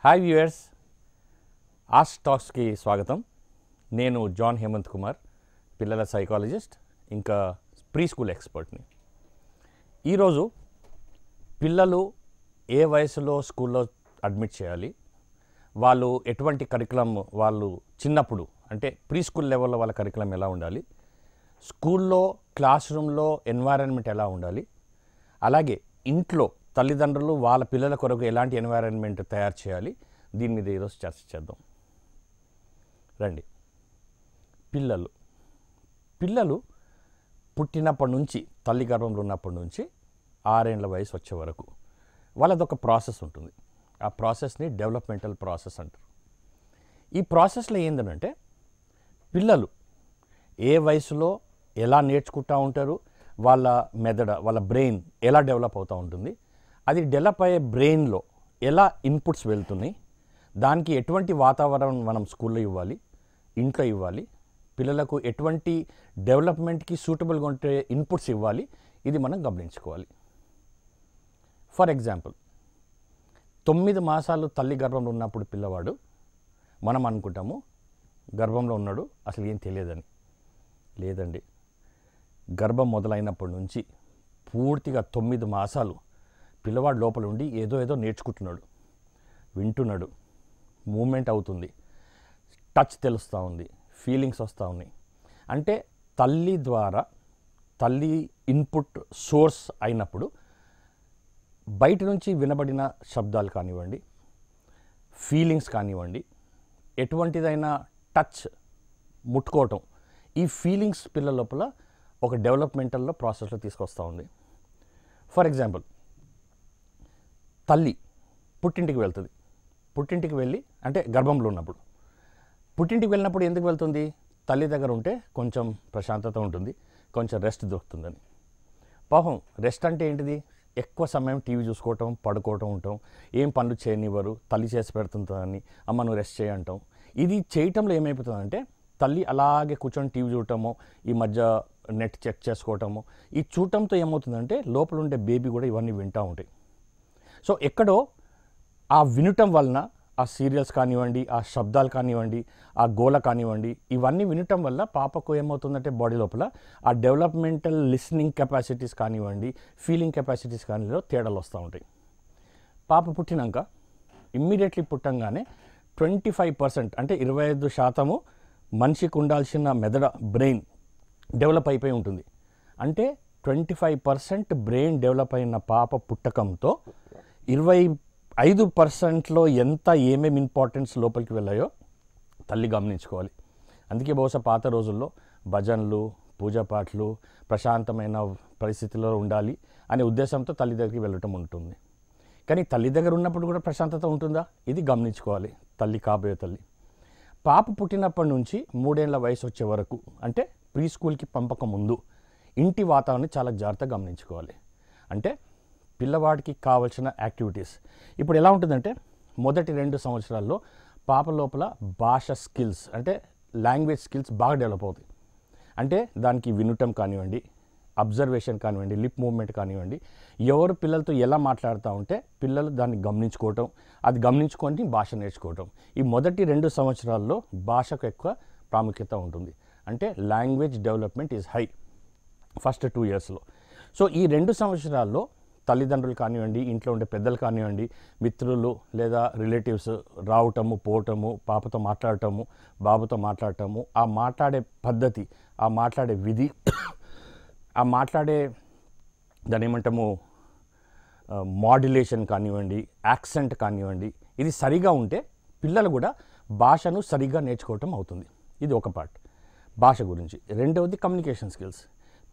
Hi viewers, ask టాక్స్కి స్వాగతం. నేను John Hemant Kumar, పిల్లల సైకాలజిస్ట్, ఇంకా ప్రీ స్కూల్ ఎక్స్పర్ట్ని. ఈరోజు పిల్లలు ఏ వయసులో స్కూల్లో అడ్మిట్ చేయాలి, వాళ్ళు ఎటువంటి కరికులం, వాళ్ళు చిన్నప్పుడు అంటే ప్రీ స్కూల్ లెవెల్లో వాళ్ళ కరికులం ఎలా ఉండాలి, స్కూల్లో క్లాస్ రూమ్లో ఎన్వైరన్మెంట్ ఎలా ఉండాలి, అలాగే ఇంట్లో తల్లిదండ్రులు వాళ్ళ పిల్లల కొరకు ఎలాంటి ఎన్వైరన్మెంట్ తయారు చేయాలి, దీని మీద ఈరోజు చర్చ చేద్దాం. రండి. పిల్లలు పుట్టినప్పటి నుంచి, తల్లి గర్భంలో ఉన్నప్పటి నుంచి 6 ఏళ్ల వయసు వచ్చే వరకు వాళ్ళదొక ప్రాసెస్ ఉంటుంది. ఆ ప్రాసెస్ని డెవలప్మెంటల్ ప్రాసెస్ అంటారు. ఈ ప్రాసెస్లో ఏంటంటే పిల్లలు ఏ వయసులో ఎలా నేర్చుకుంటూ ఉంటారు, వాళ్ళ మెదడు, వాళ్ళ బ్రెయిన్ ఎలా డెవలప్ అవుతూ ఉంటుంది, అది డెవలప్ అయ్యే బ్రెయిన్లో ఎలా ఇన్పుట్స్ వెళ్తున్నాయి, దానికి ఎటువంటి వాతావరణం మనం స్కూల్లో ఇవ్వాలి, ఇంట్లో ఇవ్వాలి, పిల్లలకు ఎటువంటి డెవలప్మెంట్కి సూటబుల్గా ఉంటే ఇన్పుట్స్ ఇవ్వాలి, ఇది మనం గమనించుకోవాలి. ఫర్ ఎగ్జాంపుల్, 9 మాసాలు తల్లి గర్భంలో ఉన్నప్పుడు పిల్లవాడు, మనం అనుకుంటాము గర్భంలో ఉన్నాడు, అసలు ఏం తెలియదని. లేదండి, గర్భం మొదలైనప్పటి నుంచి పూర్తిగా 9 మాసాలు పిల్లవాడు లోపల ఉండి ఏదో నేర్చుకుంటున్నాడు, వింటున్నాడు, మూమెంట్ అవుతుంది, టచ్ తెలుస్తూ ఉంది, ఫీలింగ్స్ వస్తూ ఉన్నాయి. అంటే తల్లి ద్వారా, తల్లి ఇన్పుట్ సోర్స్ అయినప్పుడు బయట నుంచి వినబడిన శబ్దాలు కానివ్వండి, ఫీలింగ్స్ కానివ్వండి, ఎటువంటిదైనా టచ్, ముట్టుకోవటం, ఈ ఫీలింగ్స్ పిల్లల లోపల ఒక డెవలప్మెంటల్లో ప్రాసెస్లో తీసుకొస్తూ ఉంది. ఫర్ ఎగ్జాంపుల్, తల్లి పుట్టింటికి వెళ్తుంది. పుట్టింటికి వెళ్ళి, అంటే గర్భంలో ఉన్నప్పుడు, పుట్టింటికి వెళ్ళినప్పుడు ఎందుకు వెళ్తుంది? తల్లి దగ్గర ఉంటే కొంచెం ప్రశాంతత ఉంటుంది, కొంచెం రెస్ట్ దొరుకుతుందని. పాపం రెస్ట్ అంటే ఏంటిది? ఎక్కువ సమయం టీవీ చూసుకోవటం, పడుకోవటం ఉంటాం, ఏం పనులు చేయనివ్వరు, తల్లి చేసి పెడుతుందని, అమ్మ నువ్వు రెస్ట్ చేయంటాం. ఇది చేయటంలో ఏమైపోతుందంటే తల్లి అలాగే కూర్చొని టీవీ చూడటము, ఈ మధ్య నెట్ చెక్ చేసుకోవటము, ఈ చూడటంతో ఏమవుతుందంటే లోపల ఉండే బేబీ కూడా ఇవన్నీ వింటూ ఉంటాయి. సో ఎక్కడో ఆ వినటం వలన, ఆ సీరియల్స్ కానివ్వండి, ఆ శబ్దాలు కానివ్వండి, ఆ గోల కానివ్వండి, ఇవన్నీ వినటం వల్ల పాపకు ఏమవుతుందంటే బాడీ లోపల ఆ డెవలప్మెంటల్ లిస్నింగ్ కెపాసిటీస్ కానివ్వండి, ఫీలింగ్ కెపాసిటీస్ కానివ్వండి తేడాలు వస్తూ ఉంటాయి. పాప పుట్టినాక ఇమ్మీడియట్లీ పుట్టంగానే 25% అంటే 25% మనిషికి ఉండాల్సిన మెదడ, బ్రెయిన్ డెవలప్ అయిపోయి ఉంటుంది. అంటే 25% బ్రెయిన్ డెవలప్ అయిన పాప పుట్టకంతో 25%లో ఎంత ఏమేమి ఇంపార్టెన్స్ లోపలికి వెళ్ళాయో తల్లి గమనించుకోవాలి. అందుకే బహుశా పాత రోజుల్లో భజనలు, పూజాపాట్లు, ప్రశాంతమైన పరిస్థితిలో ఉండాలి అనే ఉద్దేశంతో తల్లి దగ్గరికి వెళ్ళటం ఉంటుంది. కానీ తల్లి దగ్గర ఉన్నప్పుడు కూడా ప్రశాంతత ఉంటుందా? ఇది గమనించుకోవాలి తల్లి, కాబోయే తల్లి. పాప పుట్టినప్పటి నుంచి 3 ఏళ్ల వయసు వచ్చే వరకు, అంటే ప్రీ స్కూల్కి పంపక ముందు ఇంటి వాతావరణం చాలా జాగ్రత్తగా గమనించుకోవాలి. అంటే పిల్లవాడికి కావాల్సిన యాక్టివిటీస్. ఇప్పుడు ఎలా ఉంటుందంటే మొదటి 2 సంవత్సరాల్లో పాప లోపల భాష స్కిల్స్, అంటే లాంగ్వేజ్ స్కిల్స్ బాగా డెవలప్ అవుతాయి. అంటే దానికి వినటం కానివ్వండి, అబ్జర్వేషన్ కానివ్వండి, లిప్ మూవ్మెంట్ కానివ్వండి, ఎవరు పిల్లలతో ఎలా మాట్లాడుతూ ఉంటే పిల్లలు దాన్ని గమనించుకోవటం, అది గమనించుకొని భాష నేర్చుకోవటం. ఈ మొదటి 2 సంవత్సరాల్లో భాషకు ఎక్కువ ప్రాముఖ్యత ఉంటుంది. అంటే language development is high first 2 ఇయర్స్లో. సో ఈ 2 సంవత్సరాల్లో తల్లిదండ్రులు కానివ్వండి, ఇంట్లో ఉండే పెద్దలు కానివ్వండి, మిత్రులు లేదా రిలేటివ్స్ రావటము, పోవటము, పాపతో మాట్లాడటము, బాబుతో మాట్లాడటము, ఆ మాట్లాడే పద్ధతి, ఆ మాట్లాడే విధి, ఆ మాట్లాడే దాని ఏమంటాము మాడ్యులేషన్ కానివ్వండి, యాక్సెంట్ కానివ్వండి, ఇది సరిగా ఉంటే పిల్లలు కూడా భాషను సరిగ్గా నేర్చుకోవటం అవుతుంది. ఇది ఒక పార్ట్ భాష గురించి. రెండవది కమ్యూనికేషన్ స్కిల్స్.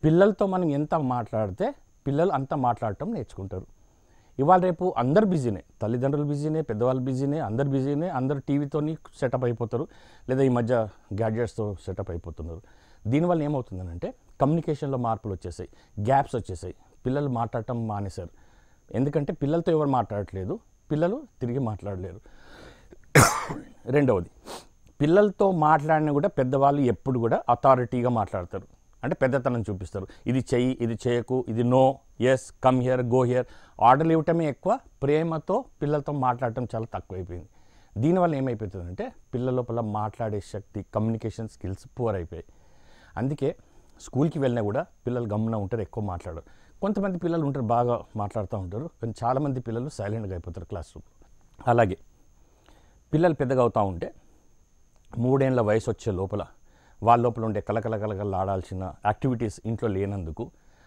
పిల్లలతో మనం ఎంత మాట్లాడితే పిల్లలు అంత మాట్లాడటం నేర్చుకుంటారు. ఇవాళ రేపు అందరు బిజీనే, తల్లిదండ్రులు బిజీనే, పెద్దవాళ్ళు బిజీనే, అందరు బిజీనే, అందరు టీవీతోని సెటప్ అయిపోతారు, లేదా ఈ మధ్య గ్యాడ్జెట్స్తో సెటప్ అయిపోతున్నారు. దీనివల్ల ఏమవుతుందనంటే కమ్యూనికేషన్లో మార్పులు వచ్చేసాయి, గ్యాప్స్ వచ్చేసాయి, పిల్లలు మాట్లాడటం మానేశారు. ఎందుకంటే పిల్లలతో ఎవరు మాట్లాడట్లేదు, పిల్లలు తిరిగి మాట్లాడలేరు. రెండవది, పిల్లలతో మాట్లాడినా కూడా పెద్దవాళ్ళు ఎప్పుడు కూడా అథారిటీగా మాట్లాడతారు, అంటే పెద్దతనం చూపిస్తారు. ఇది చెయ్యి, ఇది చేయకు, ఇది no, yes, come here, go here, ఆర్డర్లు ఇవ్వటమే ఎక్కువ. ప్రేమతో పిల్లలతో మాట్లాడటం చాలా తక్కువైపోయింది. దీనివల్ల ఏమైపోతుందంటే పిల్లల లోపల మాట్లాడే శక్తి, కమ్యూనికేషన్ స్కిల్స్ పూర్ అయిపోయాయి. అందుకే స్కూల్కి వెళ్ళినా కూడా పిల్లలు గమ్మున ఉంటారు, ఎక్కువ మాట్లాడరు. కొంతమంది పిల్లలు ఉంటారు బాగా మాట్లాడుతూ ఉంటారు, కానీ చాలామంది పిల్లలు సైలెంట్గా అయిపోతారు క్లాస్ రూమ్. అలాగే పిల్లలు పెద్దగా అవుతూ ఉంటే 3 ఏళ్ల వయసు వచ్చే లోపల వాళ్ళ లోపల ఉండే కలకలలాడాల్సిన యాక్టివిటీస్ ఇంట్లో లేనందుకు,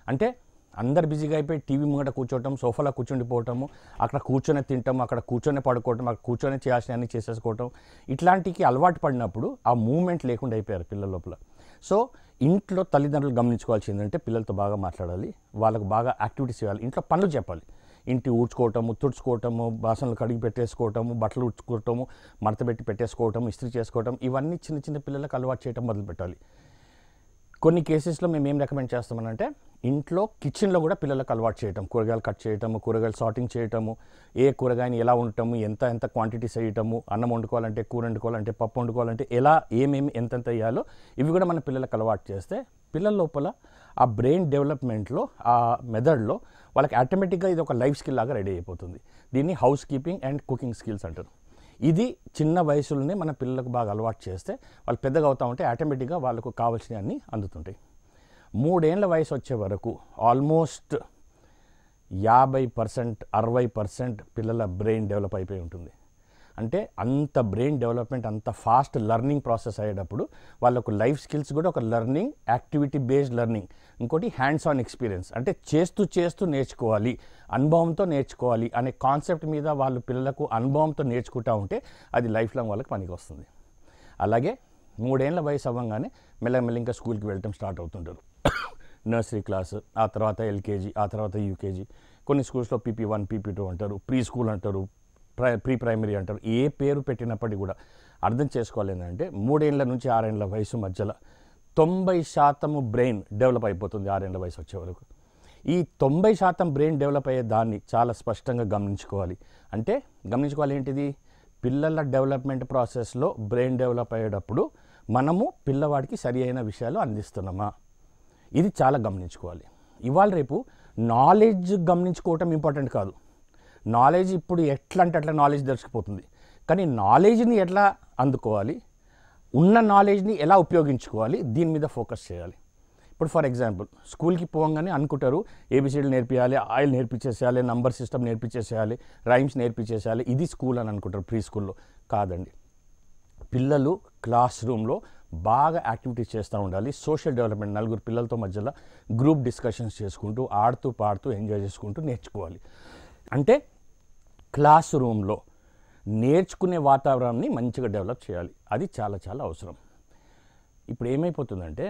అంటే అందరు బిజీగా అయిపోయి టీవీ ముంగట కూర్చోవటం, సోఫాలో కూర్చుండిపోవటము, అక్కడ కూర్చొని తింటాం, అక్కడ కూర్చొని పడుకోవటం, అక్కడ కూర్చొని చేయాల్సిన అన్ని చేసేసుకోవటం, ఇట్లాంటికి అలవాటు పడినప్పుడు ఆ మూమెంట్ లేకుండా అయిపోయారు పిల్లల లోపల. సో ఇంట్లో తల్లిదండ్రులు గమనించుకోవాల్సింది ఏంటంటే పిల్లలతో బాగా మాట్లాడాలి, వాళ్ళకు బాగా యాక్టివిటీస్ చేయాలి, ఇంట్లో పనులు చెప్పాలి. ఇంటి ఊడ్చుకోవటము, తుడుచుకోవటము, బాసనలు కడిగి పెట్టేసుకోవటము, బట్టలు ఉడ్చుకోవటము, మడతపెట్టి పెట్టేసుకోవటం, ఇస్త్రీ చేసుకోవటం, ఇవన్నీ చిన్న చిన్న పిల్లలకు అలవాటు చేయడం మొదలుపెట్టాలి. కొన్ని కేసెస్లో మేము ఏం రికమెండ్ చేస్తామనంటే ఇంట్లో కిచెన్లో కూడా పిల్లలకు అలవాటు చేయటం, కూరగాయలు కట్ చేయటము, కూరగాయలు సార్టింగ్ చేయటము, ఏ కూరగాయని ఎలా ఉండటము, ఎంత క్వాంటిటీస్ వేయటము, అన్నం వండుకోవాలంటే, కూర వండుకోవాలంటే, పప్పు వండుకోవాలంటే ఎలా ఏమేమి ఎంతెంత వేయాలో ఇవి కూడా మన పిల్లలకు అలవాటు చేస్తే పిల్లల లోపల ఆ బ్రెయిన్ డెవలప్మెంట్లో, ఆ మెథడ్లో వాళ్ళకి ఆటోమేటిక్గా ఇది ఒక లైఫ్ స్కిల్ లాగా రెడీ అయిపోతుంది. దీన్ని house keeping and cooking skills అంటారు. ఇది చిన్న వయసులోనే మన పిల్లలకు బాగా అలవాటు చేస్తే వాళ్ళు పెద్దగా అవుతూ ఉంటే ఆటోమేటిక్గా వాళ్ళకు కావాల్సినవన్నీ అందుతుంటాయి. 3 ఏళ్ల వయసు వచ్చే వరకు ఆల్మోస్ట్ 50%, 60% పిల్లల బ్రెయిన్ డెవలప్ అయిపోయి ఉంటుంది. అంటే అంత బ్రెయిన్ డెవలప్మెంట్, అంత ఫాస్ట్ లెర్నింగ్ ప్రాసెస్ అయ్యేటప్పుడు వాళ్ళకు లైఫ్ స్కిల్స్ కూడా ఒక లెర్నింగ్, యాక్టివిటీ బేస్డ్ లెర్నింగ్, ఇంకోటి హ్యాండ్స్ ఆన్ ఎక్స్పీరియన్స్, అంటే చేస్తూ నేర్చుకోవాలి, అనుభవంతో నేర్చుకోవాలి అనే కాన్సెప్ట్ మీద వాళ్ళు పిల్లలకు అనుభవంతో నేర్చుకుంటూ ఉంటే అది లైఫ్ లాంగ్ వాళ్ళకి పనికి వస్తుంది. అలాగే 3 ఏళ్ల వయసు అవ్వగానే మెల్లమెల్ల ఇంకా స్కూల్కి వెళ్ళటం స్టార్ట్ అవుతుంటారు. నర్సరీ క్లాస్, ఆ తర్వాత ఎల్కేజీ, ఆ తర్వాత యూకేజీ, కొన్ని స్కూల్స్లో PP1, PP2 అంటారు, ప్రీ స్కూల్ అంటారు, ప్రీ ప్రైమరీ అంటారు. ఏ పేరు పెట్టినప్పటికీ కూడా అర్థం చేసుకోవాలి ఏంటంటే 3 ఏళ్ల నుంచి 6 ఏళ్ల వయసు మధ్యలో 90% బ్రెయిన్ డెవలప్ అయిపోతుంది 6 ఏళ్ల వయసు వచ్చే వరకు. ఈ 90% బ్రెయిన్ డెవలప్ అయ్యే దాన్ని చాలా స్పష్టంగా గమనించుకోవాలి. అంటే గమనించుకోవాలి ఏంటిది, పిల్లల డెవలప్మెంట్ ప్రాసెస్లో బ్రెయిన్ డెవలప్ అయ్యేటప్పుడు మనము పిల్లవాడికి సరి అయిన విషయాలు అందిస్తున్నామా, ఇది చాలా గమనించుకోవాలి. ఇవాళ రేపు నాలెడ్జ్ గమనించుకోవటం ఇంపార్టెంట్ కాదు. నాలెడ్జ్ ఇప్పుడు ఎట్లా అంటే అట్లా నాలెడ్జ్ దొరికిపోతుంది, కానీ నాలెడ్జ్ని ఎట్లా అందుకోవాలి, ఉన్న నాలెడ్జ్ని ఎలా ఉపయోగించుకోవాలి, దీని మీద ఫోకస్ చేయాలి. ఇప్పుడు ఫర్ ఎగ్జాంపుల్ స్కూల్కి పోగానే అనుకుంటారు ఏబిసిడీలు నేర్పించాలి, ఆయిల్ నేర్పించేసేయాలి, నంబర్ సిస్టమ్ నేర్పించేసేయాలి, రైమ్స్ నేర్పించేసేయాలి, ఇది స్కూల్ అని అనుకుంటారు ప్రీ స్కూల్లో. కాదండి, పిల్లలు క్లాస్ రూమ్లో బాగా యాక్టివిటీస్ చేస్తూ ఉండాలి. సోషల్ డెవలప్మెంట్, నలుగురు పిల్లలతో మధ్యలో గ్రూప్ డిస్కషన్స్ చేసుకుంటూ, ఆడుతూ పాడుతూ ఎంజాయ్ చేసుకుంటూ నేర్చుకోవాలి. అంటే క్లాస్ రూమ్లో నేర్చుకునే వాతావరణాన్ని మంచిగా డెవలప్ చేయాలి. అది చాలా చాలా అవసరం. ఇప్పుడు ఏమైపోతుందంటే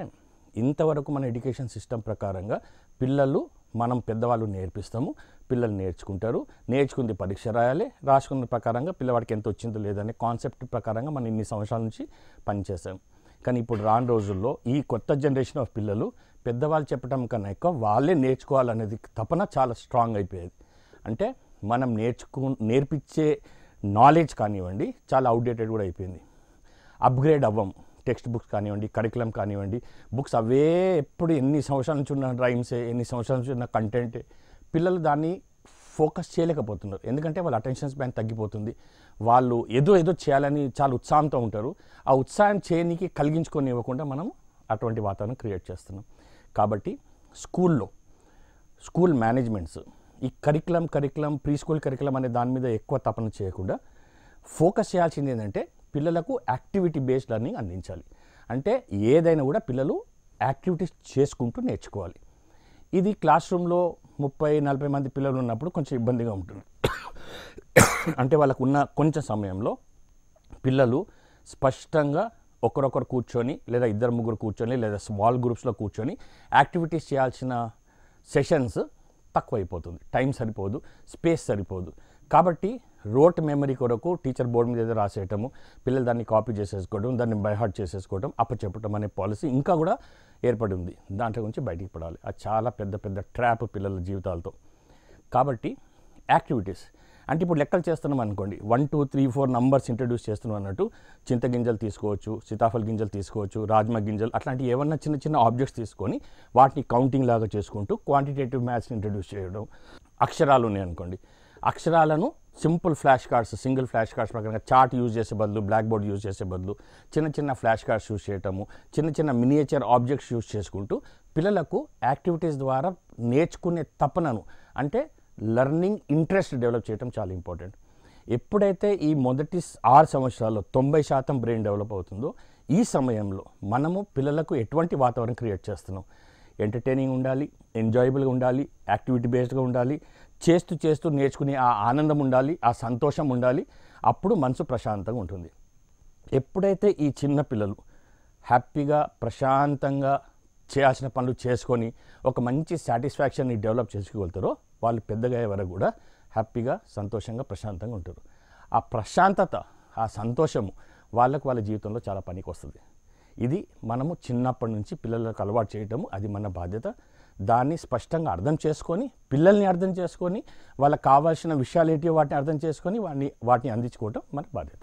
ఇంతవరకు మన ఎడ్యుకేషన్ సిస్టమ్ ప్రకారంగా పిల్లలు, మనం పెద్దవాళ్ళు నేర్పిస్తాము, పిల్లలు నేర్చుకుంటారు, నేర్చుకుంది పరీక్ష రాయాలి, రాసుకున్న ప్రకారంగా పిల్లవాడికి ఎంత వచ్చిందో లేదనే కాన్సెప్ట్ ప్రకారంగా మనం ఇన్ని సంవత్సరాల నుంచి పనిచేసాం. కానీ ఇప్పుడు రాను రోజుల్లో ఈ కొత్త జనరేషన్ ఆఫ్ పిల్లలు పెద్దవాళ్ళు చెప్పడం కన్నా ఎక్కువ వాళ్ళే నేర్చుకోవాలనేది తపన చాలా స్ట్రాంగ్ అయిపోయేది. అంటే మనం నేర్పించే నాలెడ్జ్ కానివ్వండి చాలా అవుట్డేటెడ్ కూడా అయిపోయింది. అప్గ్రేడ్ అవ్వం. టెక్స్ట్ బుక్స్ కానివ్వండి, కరికులం కానివ్వండి, బుక్స్ అవే ఎప్పుడు ఎన్ని సంవత్సరాల నుంచి ఉన్న రైమ్సే, ఎన్ని సంవత్సరాల నుంచి ఉన్న కంటెంటే, పిల్లలు దాన్ని ఫోకస్ చేయలేకపోతున్నారు. ఎందుకంటే వాళ్ళ అటెన్షన్ స్పాన్ తగ్గిపోతుంది. వాళ్ళు ఏదో చేయాలని చాలా ఉత్సాహంతో ఉంటారు. ఆ ఉత్సాహం చేయనికి కలిగించుకొని ఇవ్వకుండా మనం అటువంటి వాతావరణం క్రియేట్ చేస్తున్నాం. కాబట్టి స్కూల్ మేనేజ్మెంట్స్ ఈ కరికులం, ప్రీ స్కూల్ కరికులం అనే దాని మీద ఎక్కువ తపన చేయకుండా ఫోకస్ చేయాల్సింది ఏంటంటే పిల్లలకు యాక్టివిటీ బేస్డ్ లెర్నింగ్ అందించాలి. అంటే ఏదైనా కూడా పిల్లలు యాక్టివిటీస్ చేసుకుంటూ నేర్చుకోవాలి. ఇది క్లాస్ రూమ్లో 30-40 మంది పిల్లలు ఉన్నప్పుడు కొంచెం ఇబ్బందిగా ఉంటుంది. అంటే వాళ్ళకు ఉన్న కొంచెం సమయంలో పిల్లలు స్పష్టంగా ఒకరొకరు కూర్చొని, లేదా 2-3 కూర్చొని, లేదా స్మాల్ గ్రూప్స్లో కూర్చొని యాక్టివిటీస్ చేయాల్సిన సెషన్స్ తక్కువైపోతుంది. టైం సరిపోదు, స్పేస్ సరిపోదు. కాబట్టి రోట్ మెమరీ కొరకు టీచర్ బోర్డు మీద ఏదో రాసేయటము, పిల్లలు దాన్ని కాపీ చేసేసుకోవడం, దాన్ని బైహార్ట్ చేసేసుకోవడం, అప్పచెప్పడం అనే పాలసీ ఇంకా కూడా ఏర్పడి ఉంది. దాంట్లో గురించి బయటికి పడాలి. అది చాలా పెద్ద ట్రాప్ పిల్లల జీవితాలతో. కాబట్టి యాక్టివిటీస్ అంటే ఇప్పుడు లెక్కలు చేస్తున్నాం అనుకోండి, 1 2 3 4 నంబర్స్ ఇంట్రడ్యూస్ చేస్తున్నాం అన్నట్టు చింతగింజలు తీసుకోవచ్చు, సీతాఫల గింజలు తీసుకోవచ్చు, రాజ్మా గింజలు, అట్లాంటి ఏమన్నా చిన్న ఆబ్జెక్ట్స్ తీసుకొని వాటిని కౌంటింగ్ లాగా చేసుకుంటూ క్వాంటిటేటివ్ మ్యాథ్స్ని ఇంట్రడ్యూస్ చేయడం. అక్షరాలు ఉన్నాయి అనుకోండి, అక్షరాలను simple flash cards, single flash cards ప్రకారంగా చార్ట్ యూజ్ చేసే బదులు, బ్లాక్ బోర్డ్ యూజ్ చేసే బదులు చిన్న చిన్న ఫ్లాష్ కార్డ్స్ యూజ్ చేయటము, చిన్న చిన్న మినియేచర్ ఆబ్జెక్ట్స్ యూజ్ చేసుకుంటూ పిల్లలకు యాక్టివిటీస్ ద్వారా నేర్చుకునే తపనను, అంటే లెర్నింగ్ ఇంట్రెస్ట్ డెవలప్ చేయడం చాలా ఇంపార్టెంట్. ఎప్పుడైతే ఈ మొదటి 6 సంవత్సరాల్లో 90% బ్రెయిన్ డెవలప్ అవుతుందో, ఈ సమయంలో మనము పిల్లలకు ఎటువంటి వాతావరణం క్రియేట్ చేస్తున్నాం? ఎంటర్టైనింగ్ ఉండాలి, ఎంజాయబుల్గా ఉండాలి, యాక్టివిటీ బేస్డ్గా ఉండాలి, చేస్తూ నేర్చుకునే ఆ ఆనందం ఉండాలి, ఆ సంతోషం ఉండాలి. అప్పుడు మనసు ప్రశాంతంగా ఉంటుంది. ఎప్పుడైతే ఈ చిన్న పిల్లలు హ్యాపీగా ప్రశాంతంగా చేయాల్సిన పనులు చేసుకొని ఒక మంచి సాటిస్ఫాక్షన్ని డెవలప్ చేసుకోగలుగుతారో, వాళ్ళు పెద్దగా అయ్యే వరకు కూడా హ్యాపీగా, సంతోషంగా, ప్రశాంతంగా ఉంటారు. ఆ ప్రశాంతత, ఆ సంతోషము వాళ్ళకు వాళ్ళ జీవితంలో చాలా పనికి వస్తుంది. ఇది మనము చిన్నప్పటి నుంచి పిల్లలకు అలవాటు చేయటము, అది మన బాధ్యత. దాన్ని స్పష్టంగా అర్థం చేసుకొని, పిల్లల్ని అర్థం చేసుకొని, వాళ్ళకి కావాల్సిన విషయాలు ఏంటి వాటిని అర్థం చేసుకొని వాటిని అందించుకోవటం మన బాధ్యత.